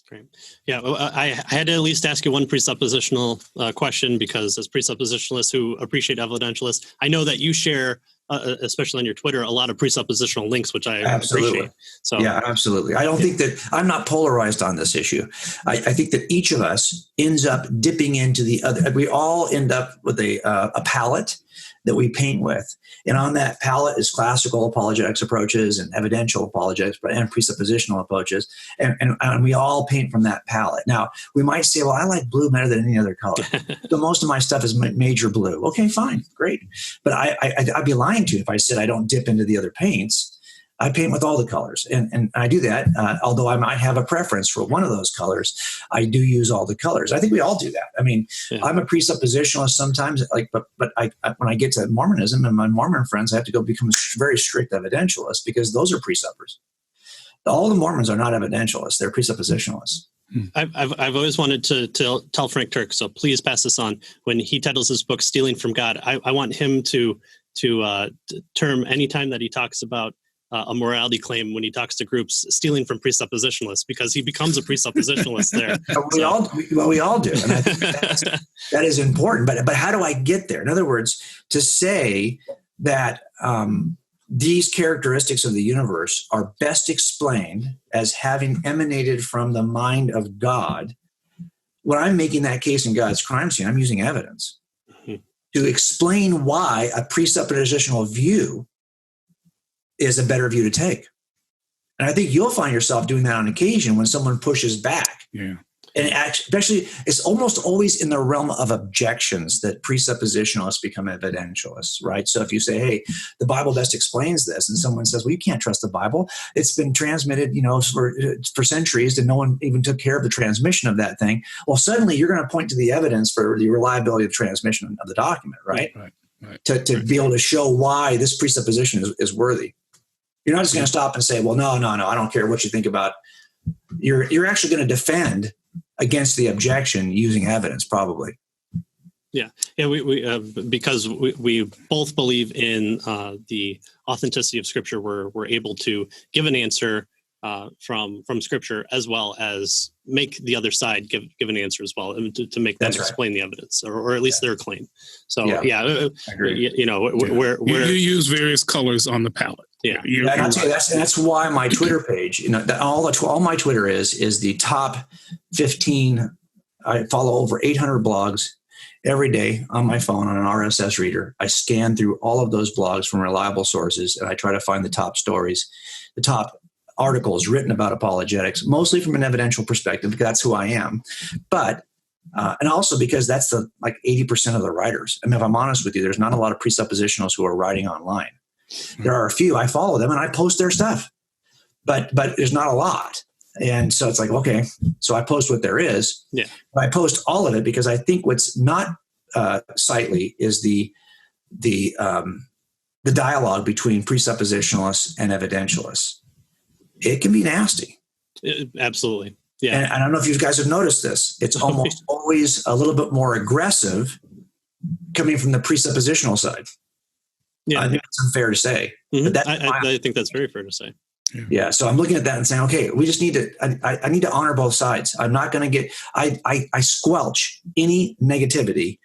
Great. Yeah, well, I had to at least ask you one presuppositional question, because as presuppositionalists who appreciate evidentialists, I know that you share, especially on your Twitter, a lot of presuppositional links, which I appreciate. So yeah, absolutely. I don't think that I'm not polarized on this issue. I think that each of us ends up dipping into the other. We all end up with a palette that we paint with. And on that palette is classical apologetics approaches and evidential apologetics and presuppositional approaches. And we all paint from that palette. Now, we might say, well, I like blue better than any other color. So most of my stuff is major blue. Okay, fine, great. But I'd be lying to you if I said I don't dip into the other paints. I paint with all the colors, and I do that. Although I might have a preference for one of those colors, I do use all the colors. I think we all do that. I mean, yeah. I'm a presuppositionalist sometimes, but when I get to Mormonism and my Mormon friends, I have to go become a very strict evidentialist, because those are presuppers. All the Mormons are not evidentialists; they're presuppositionalists. I've always wanted to tell Frank Turk, so please pass this on. When he titles his book "Stealing from God," I want him to term any time that he talks about a morality claim, when he talks to groups, stealing from presuppositionalists, because he becomes a presuppositionalist there. We all do. And I think that is important. But how do I get there? In other words, to say that these characteristics of the universe are best explained as having emanated from the mind of God, when I'm making that case in God's crime scene, I'm using evidence to explain why a presuppositional view is a better view to take. And I think you'll find yourself doing that on occasion when someone pushes back. Yeah. And especially, it's almost always in the realm of objections that presuppositionalists become evidentialists, right? So if you say, hey, the Bible best explains this, and someone says, well, you can't trust the Bible. It's been transmitted, for centuries, and no one even took care of the transmission of that thing. Well, suddenly you're going to point to the evidence for the reliability of transmission of the document, right? Right. To be able to show why this presupposition is worthy. You're not just going to stop and say, well, no, I don't care what you think about. You're actually going to defend against the objection using evidence, probably. Yeah. We because we both believe in the authenticity of Scripture. We're able to give an answer from Scripture, as well as make the other side give an answer as well, to make them explain the evidence, or at least their claim. So I agree. You use various colors on the palette. Yeah, I'll tell you, that's why my Twitter page, all my Twitter is the top 15. I follow over 800 blogs every day on my phone on an RSS reader. I scan through all of those blogs from reliable sources, and I try to find the top stories, the top articles written about apologetics, mostly from an evidential perspective, because that's who I am. But and also because that's like 80% of the writers. I mean, if I'm honest with you, there's not a lot of presuppositionals who are writing online. There are a few. I follow them and I post their stuff, but there's not a lot. And so it's like, okay, so I post what there is. Yeah. But I post all of it because I think what's not sightly is the dialogue between presuppositionalists and evidentialists. It can be nasty. Absolutely. Yeah. And I don't know if you guys have noticed this. It's almost always a little bit more aggressive coming from the presuppositional side. Yeah. I think it's unfair to say. Mm-hmm. But I think that's very fair to say. Yeah. So I'm looking at that and saying, okay, we just need to, I need to honor both sides. I'm not going to I squelch any negativity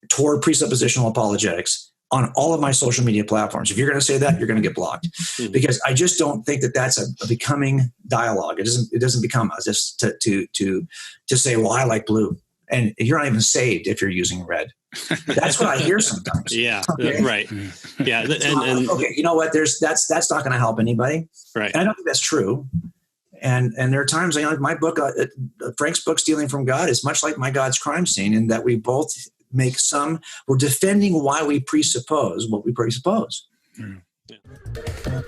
toward presuppositional apologetics on all of my social media platforms. If you're going to say that, you're going to get blocked, because I just don't think that that's a becoming dialogue. It doesn't become just to say, well, I like blue, and you're not even saved if you're using red. That's what I hear sometimes. Yeah. Okay? Right. Yeah. And okay. You know what? That's not going to help anybody. Right. And I don't think that's true. And there are times, my book, Frank's book, Stealing from God, is much like my God's crime scene, in that we both we're defending why we presuppose what we presuppose. Yeah.